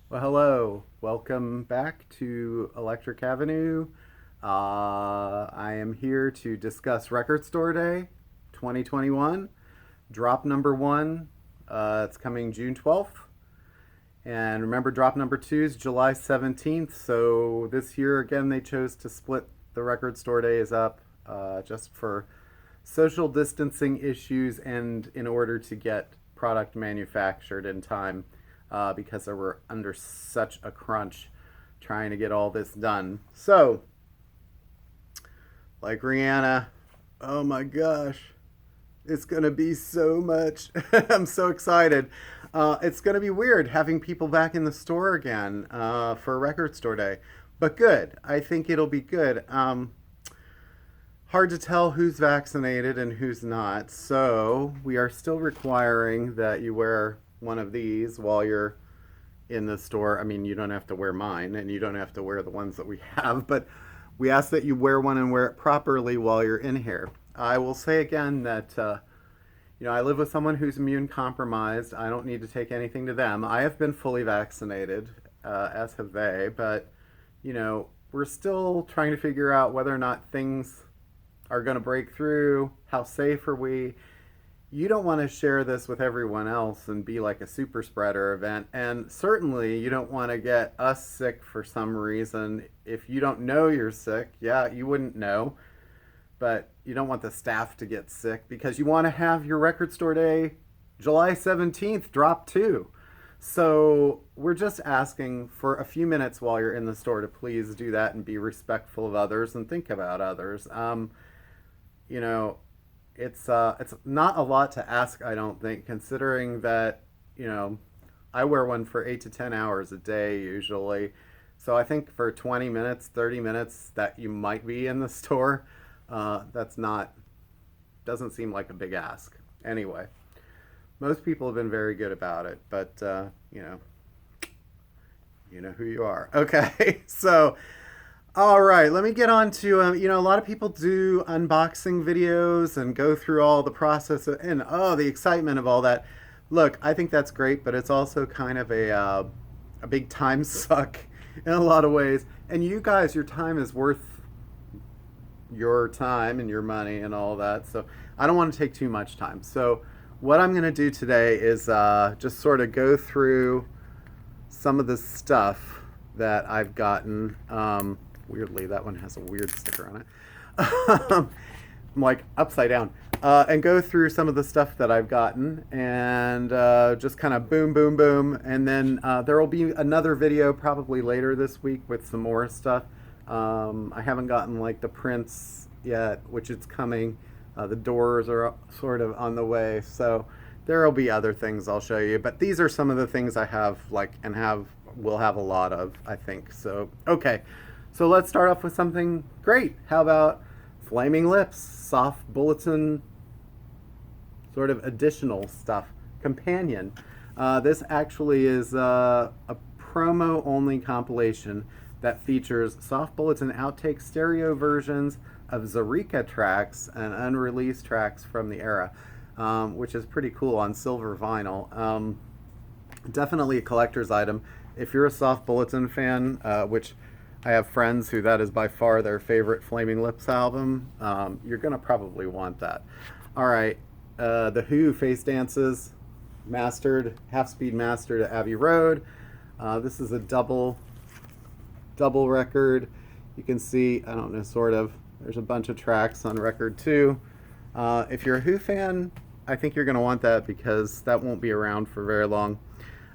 Well, hello. Welcome back to Electric Avenue. I am here to discuss Record Store Day 2021, drop number one. It's coming June 12th. And remember, drop number two is July 17th. So this year, again, they chose to split the Record Store Days up just for social distancing issues and in order to get product manufactured in time because they were under such a crunch trying to get all this done. So, like Rihanna, oh my gosh, it's gonna be so much. I'm so excited. It's gonna be weird having people back in the store again for Record Store Day, but good. I think it'll be good. Hard to tell who's vaccinated and who's not, so we are still requiring that you wear one of these while you're in the store. I mean, you don't have to wear mine and you don't have to wear the ones that we have, but we ask that you wear one and wear it properly while you're in here. I will say again that, I live with someone who's immune compromised. I don't need to take anything to them. I have been fully vaccinated, as have they, but, we're still trying to figure out whether or not things are going to break through. How safe are we? You don't want to share this with everyone else and be like a super spreader event. And certainly you don't want to get us sick for some reason. If you don't know you're sick, yeah, you wouldn't know. But you don't want the staff to get sick because you want to have your record store day July 17th drop too. So we're just asking for a few minutes while you're in the store to please do that and be respectful of others and think about others. You know, it's not a lot to ask, I don't think, considering that I wear one for 8 to 10 hours a day usually. So I think for 20 minutes, 30 minutes that you might be in the store, that's not doesn't seem like a big ask. Anyway, most people have been very good about it, but you know who you are. Okay, so all right, let me get on to a lot of people do unboxing videos and go through all the process and the excitement of all that. Look, I think that's great, but it's also kind of a big time suck in a lot of ways. And you guys, your time is worth your time and your money and all that. So I don't want to take too much time. So what I'm going to do today is just sort of go through some of the stuff that I've gotten. Weirdly, that one has a weird sticker on it. I'm like upside down. And go through some of the stuff that I've gotten and just kind of boom, boom, boom. And then there will be another video probably later this week with some more stuff. I haven't gotten like the prints yet, which it's coming. The doors are sort of on the way. So there will be other things I'll show you. But these are some of the things I have will have a lot of, I think. So, okay. So let's start off with something great. How about Flaming Lips, soft Bulletin, sort of additional stuff, companion. This actually is a promo-only compilation that features soft Bulletin outtake stereo versions of Zarica tracks and unreleased tracks from the era, which is pretty cool on silver vinyl. Definitely a collector's item. If you're a soft Bulletin fan, which I have friends who that is by far their favorite Flaming Lips album. You're going to probably want that. All right. The Who Face Dances, mastered, half-speed mastered at Abbey Road. This is a double record. You can see, I don't know, sort of, there's a bunch of tracks on record too. If you're a Who fan, I think you're going to want that because that won't be around for very long.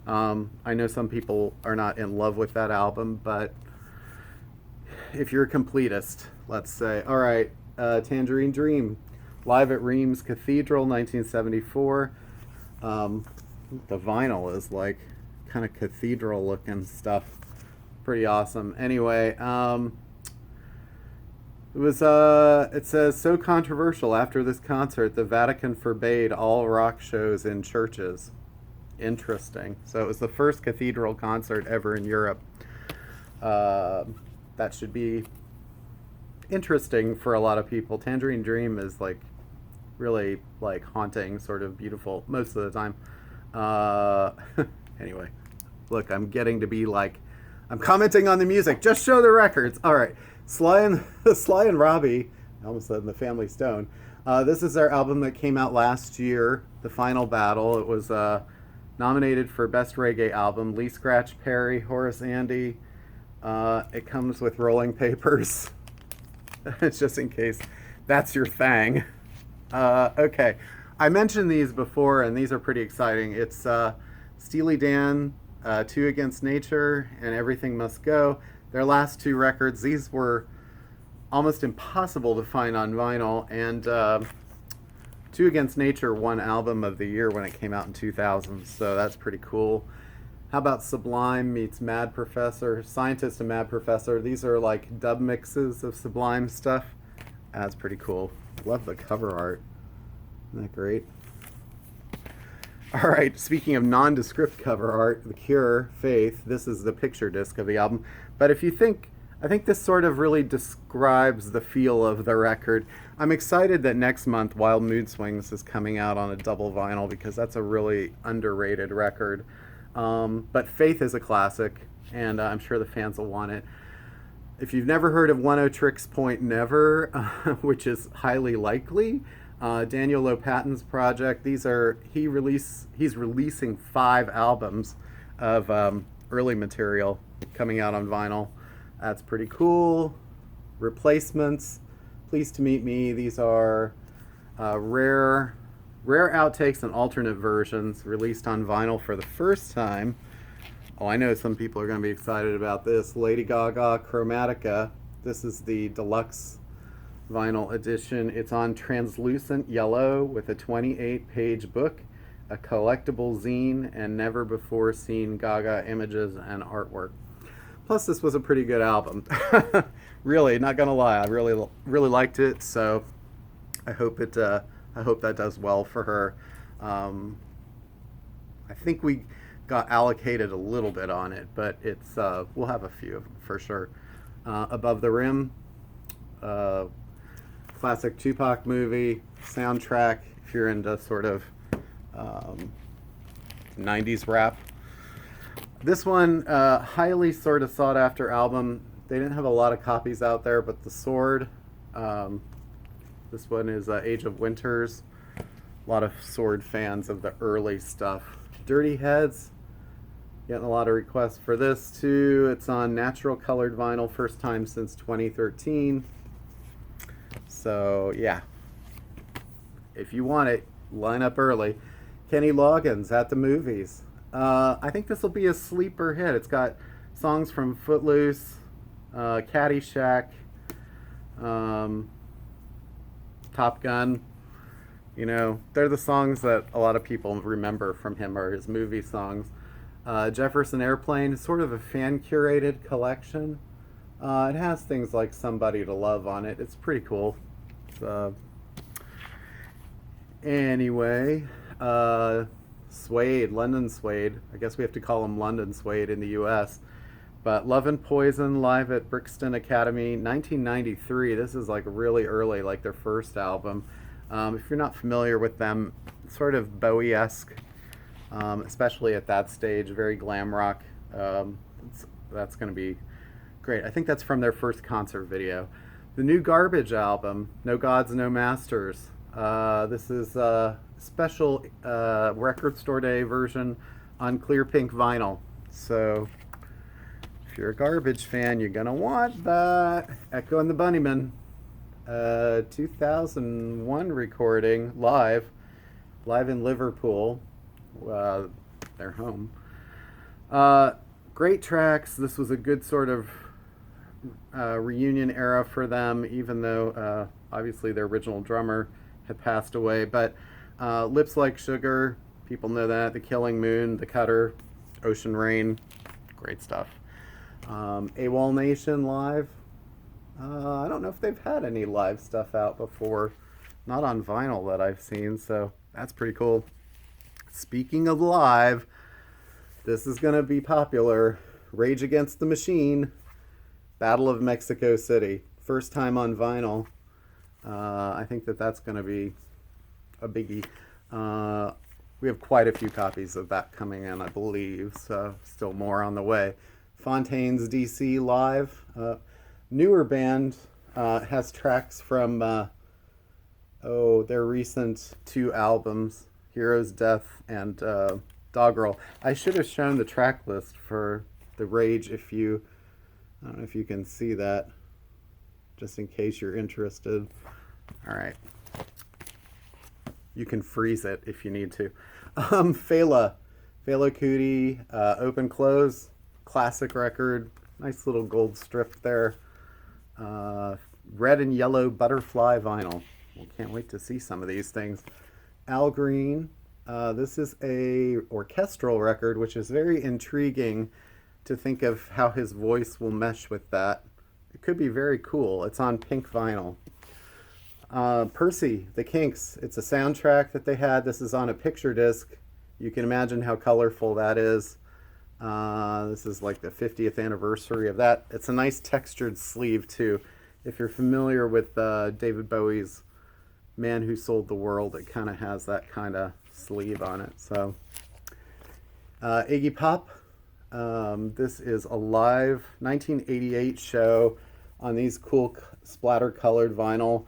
I know some people are not in love with that album, but if you're a completist, let's say. All right, Tangerine Dream, live at Reems Cathedral, 1974. The vinyl is like kind of cathedral looking stuff. Pretty awesome. Anyway, it says, so controversial after this concert, the Vatican forbade all rock shows in churches. Interesting. So it was the first cathedral concert ever in Europe. That should be interesting for a lot of people. Tangerine Dream is like really like haunting, sort of beautiful most of the time. Anyway, Look, I'm getting to be like, I'm commenting on the music. Just show the records. All right. Sly and Robbie, I almost said The Family Stone. This is their album that came out last year, The Final Battle. It was nominated for Best Reggae Album. Lee Scratch Perry, Horace Andy. It comes with rolling papers. It's just in case that's your thing. Okay. I mentioned these before, and these are pretty exciting. It's Steely Dan, Two Against Nature, and Everything Must Go. Their last two records, these were almost impossible to find on vinyl, and Two Against Nature won Album of the Year when it came out in 2000, so that's pretty cool. How about Sublime meets Mad Professor, Scientist and Mad Professor? These are like dub mixes of Sublime stuff. That's pretty cool. Love the cover art. Isn't that great? All right, speaking of nondescript cover art, The Cure, Faith, this is the picture disc of the album. But if you think, I think this sort of really describes the feel of the record. I'm excited that next month Wild Mood Swings is coming out on a double vinyl because that's a really underrated record. But Faith is a classic, and I'm sure the fans will want it. If you've never heard of 10 Point Never, which is highly likely, Daniel Lopatin's project. He's releasing 5 albums of early material coming out on vinyl. That's pretty cool. Replacements, Pleased to Meet Me. These are rare outtakes and alternate versions released on vinyl for the first time. Oh, I know some people are going to be excited about this. Lady Gaga, Chromatica. This is the deluxe vinyl edition. It's on translucent yellow with a 28-page book, a collectible zine, and never before seen Gaga images and artwork. Plus, this was a pretty good album. Really, not gonna lie, I really liked it. So I hope that does well for her. I think we got allocated a little bit on it, but it's we'll have a few of them for sure. Above the Rim. Classic Tupac movie, soundtrack, if you're into sort of 90s rap. This one, highly sort of sought after album. They didn't have a lot of copies out there, but The Sword. This one is Age of Winters. A lot of Sword fans of the early stuff. Dirty Heads, getting a lot of requests for this too. It's on natural colored vinyl, first time since 2013. So, yeah, if you want it, line up early. Kenny Loggins, At the Movies. I think this will be a sleeper hit. It's got songs from Footloose, Caddyshack, Top Gun. You know, they're the songs that a lot of people remember from him, or his movie songs. Jefferson Airplane is sort of a fan-curated collection. It has things like Somebody to Love on it. It's pretty cool. Anyway, Suede, London Suede. I guess we have to call him London Suede in the U.S. But Love and Poison live at Brixton Academy, 1993. This is like really early, like their first album. If you're not familiar with them, sort of Bowie-esque, especially at that stage, very glam rock. That's going to be great. I think that's from their first concert video. The new Garbage album, No Gods, No Masters. This is a special record store day version on clear pink vinyl. So if you're a Garbage fan, you're going to want that. Echo and the Bunnymen. 2001 recording, live in Liverpool, their home. Great tracks. This was a good sort of reunion era for them, even though obviously their original drummer had passed away. But Lips Like Sugar, people know that. The Killing Moon, The Cutter, Ocean Rain, great stuff. AWOL Nation live. I don't know if they've had any live stuff out before. Not on vinyl that I've seen, so that's pretty cool. Speaking of live, this is going to be popular. Rage Against the Machine, Battle of Mexico City. First time on vinyl. I think that's going to be a biggie. We have quite a few copies of that coming in, I believe, so still more on the way. Fontaine's DC Live, newer band, has tracks from their recent 2 albums, Hero's Death and Doggerel. I should have shown the track list for The Rage I don't know if you can see that, just in case you're interested. All right. You can freeze it if you need to. Fela Kuti, Open Close, classic record, nice little gold strip there. Red and yellow butterfly vinyl. Well, can't wait to see some of these things. Al Green, this is a orchestral record, which is very intriguing to think of how his voice will mesh with that. It could be very cool. It's on pink vinyl. Percy, The Kinks, it's a soundtrack that they had. This is on a picture disc. You can imagine how colorful that is. This is like the 50th anniversary of that. It's a nice textured sleeve too. If you're familiar with David Bowie's Man Who Sold the World, it kind of has that kind of sleeve on it. So Iggy Pop, this is a live 1988 show on these cool splatter colored vinyl.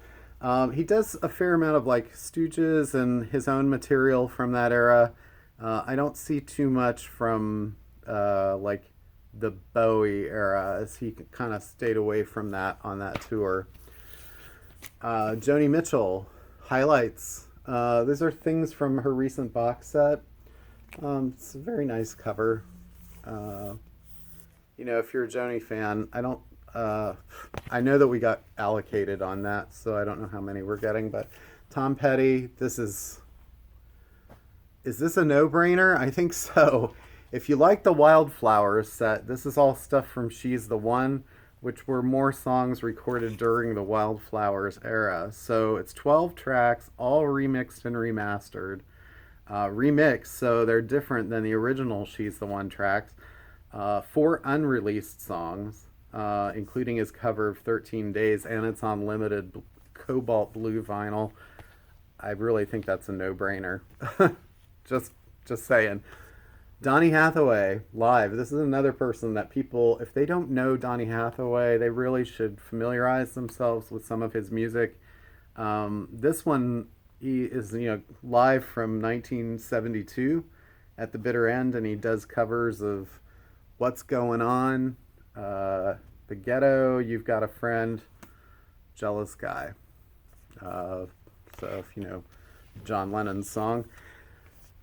He does a fair amount of like Stooges and his own material from that era. I don't see too much from like the Bowie era, as he kind of stayed away from that on that tour. Joni Mitchell, Highlights. These are things from her recent box set. It's a very nice cover. If you're a Joni fan, I know that we got allocated on that, so I don't know how many we're getting, but Tom Petty, is this a no-brainer? I think so. If you like the Wildflowers set, this is all stuff from She's the One, which were more songs recorded during the Wildflowers era. So it's 12 tracks, all remixed and remastered. Remixed, so they're different than the original She's the One tracks. 4 unreleased songs, including his cover of 13 Days, and it's on limited cobalt blue vinyl. I really think that's a no-brainer. just saying. Donnie Hathaway, live. This is another person that people, if they don't know Donnie Hathaway, they really should familiarize themselves with some of his music. This one, he is live from 1972 at the bitter end, and he does covers of What's Going On, The Ghetto, You've Got a Friend, Jealous Guy. So if you know John Lennon's song.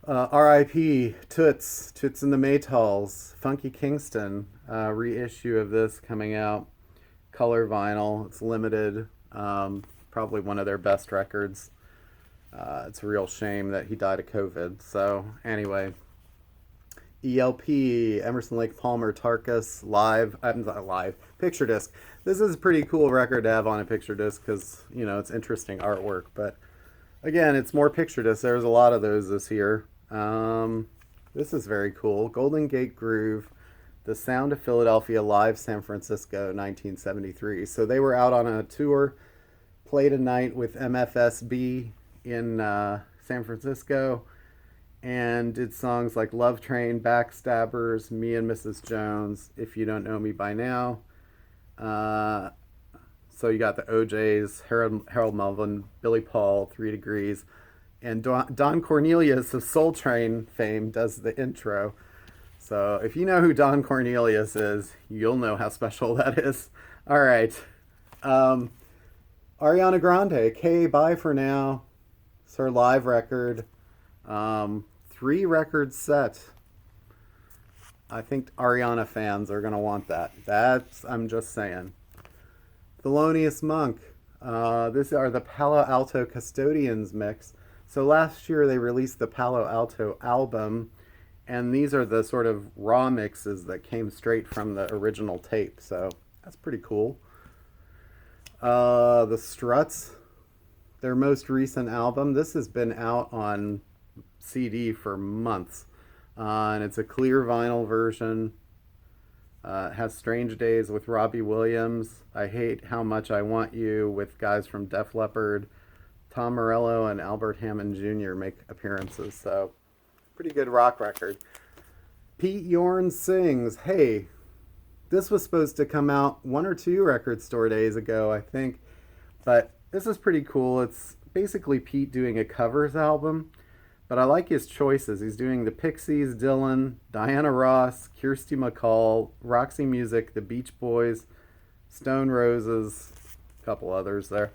R.I.P. Toots and the Maytals, Funky Kingston, reissue of this coming out, color vinyl, it's limited, probably one of their best records. It's a real shame that he died of COVID. So anyway, ELP, Emerson Lake Palmer Tarkus, live, picture disc. This is a pretty cool record to have on a picture disc because, it's interesting artwork, but again, it's more picture discs. There's a lot of those this year. This is very cool. Golden Gate Groove, The Sound of Philadelphia, live San Francisco, 1973. So they were out on a tour, played a night with MFSB in San Francisco, and did songs like Love Train, Backstabbers, Me and Mrs. Jones, If You Don't Know Me by Now. So you got the OJs, Harold Melvin, Billy Paul, 3 Degrees, and Don Cornelius of Soul Train fame does the intro. So if you know who Don Cornelius is, you'll know how special that is. All right. Ariana Grande, K, Bye For Now. It's her live record. 3 record set. I think Ariana fans are going to want that. I'm just saying. Thelonious Monk. These are the Palo Alto Custodians mix. So last year they released the Palo Alto album, and these are the sort of raw mixes that came straight from the original tape. So that's pretty cool. The Struts, their most recent album. This has been out on CD for months. And it's a clear vinyl version. It has Strange Days with Robbie Williams, I Hate How Much I Want You with guys from Def Leppard, Tom Morello and Albert Hammond Jr. make appearances. So Pretty good rock record. Pete Yorn Sings. Hey, this was supposed to come out 1 or 2 record store days ago, I think. But this is pretty cool. It's basically Pete doing a covers album. But I like his choices. He's doing the Pixies, Dylan, Diana Ross, Kirsty MacColl, Roxy Music, the Beach Boys, Stone Roses, a couple others there.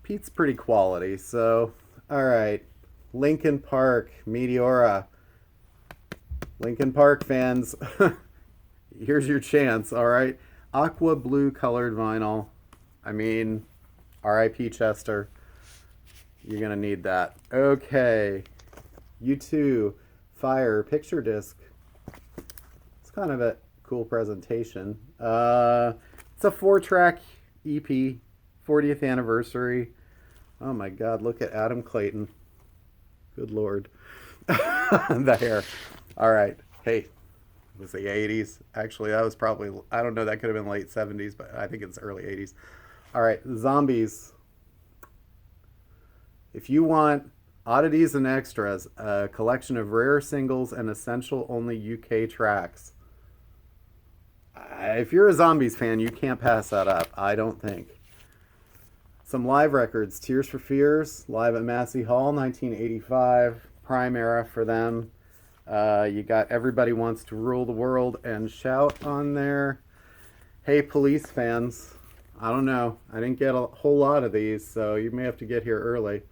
Pete's pretty quality. So, all right. Linkin Park, Meteora. Linkin Park fans, here's your chance, all right? Aqua blue colored vinyl. I mean, R.I.P. Chester. You're going to need that. Okay. U2, Fire, picture disc. It's kind of a cool presentation. It's a 4-track EP, 40th anniversary. Oh my God, look at Adam Clayton. Good Lord. The hair. All right. Hey, it was the 80s. Actually, that was probably, I don't know, that could have been late 70s, but I think it's early 80s. All right, Zombies. If you want oddities and extras, a collection of rare singles and essential only UK tracks. If you're a Zombies fan, you can't pass that up, I don't think. Some live records. Tears for Fears, live at Massey Hall, 1985. Prime era for them. You got Everybody Wants to Rule the World and Shout on there. Hey, Police fans. I don't know. I didn't get a whole lot of these, so you may have to get here early.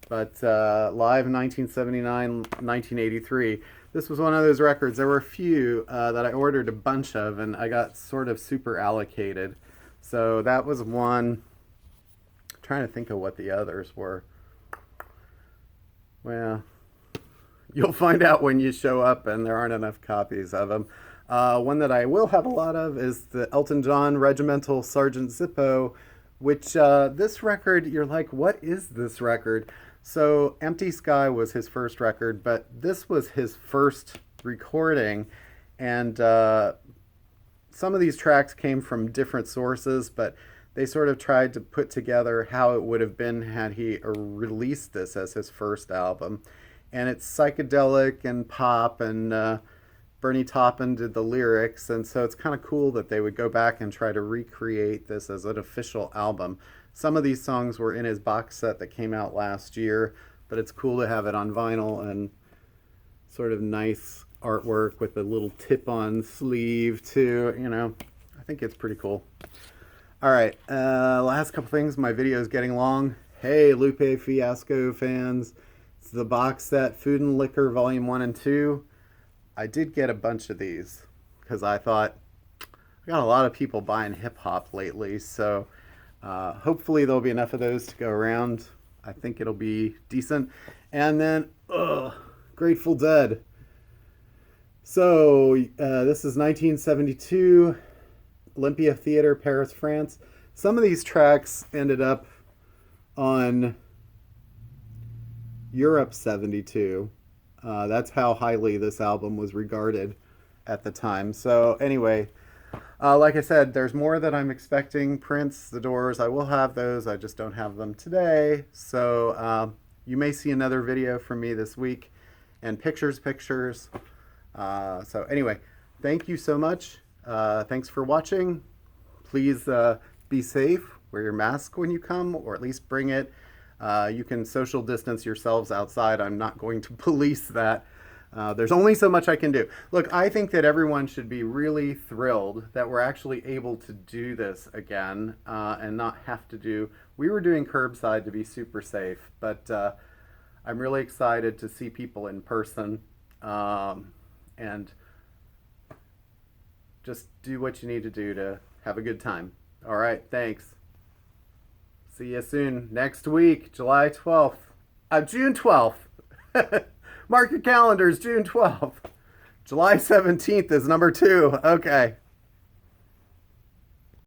But live in 1979, 1983. This was one of those records. There were a few that I ordered a bunch of, and I got sort of super allocated. So that was one. I'm trying to think of what the others were. Well, you'll find out when you show up, and there aren't enough copies of them. One that I will have a lot of is the Elton John Regimental Sergeant Zippo, which this record, you're like, what is this record? So Empty Sky was his first record, but this was his first recording, and some of these tracks came from different sources, but they sort of tried to put together how it would have been had he released this as his first album. And it's psychedelic and pop, and Bernie Taupin did the lyrics, and so it's kind of cool that they would go back and try to recreate this as an official album. Some of these songs were in his box set that came out last year, but it's cool to have it on vinyl and sort of nice artwork with a little tip-on sleeve too, I think it's pretty cool. All right, last couple things. My video is getting long. Hey, Lupe Fiasco fans. It's the box set, Food and Liquor Volume 1 and 2. I did get a bunch of these because I thought I got a lot of people buying hip-hop lately, so hopefully there'll be enough of those to go around. I think it'll be decent. And then, Grateful Dead. So, this is 1972, Olympia Theater, Paris, France. Some of these tracks ended up on Europe 72. That's how highly this album was regarded at the time. So anyway, like I said, there's more that I'm expecting. Prince, The Doors, I will have those. I just don't have them today. So you may see another video from me this week, and pictures. So anyway, thank you so much. Thanks for watching. Please be safe. Wear your mask when you come, or at least bring it. You can social distance yourselves outside. I'm not going to police that. There's only so much I can do. Look, I think that everyone should be really thrilled that we're actually able to do this again and not have to do... We were doing curbside to be super safe, but I'm really excited to see people in person and just do what you need to do to have a good time. All right, thanks. See you soon. Next week, July 12th. June 12th. Mark your calendars, June 12th. July 17th is number 2. Okay.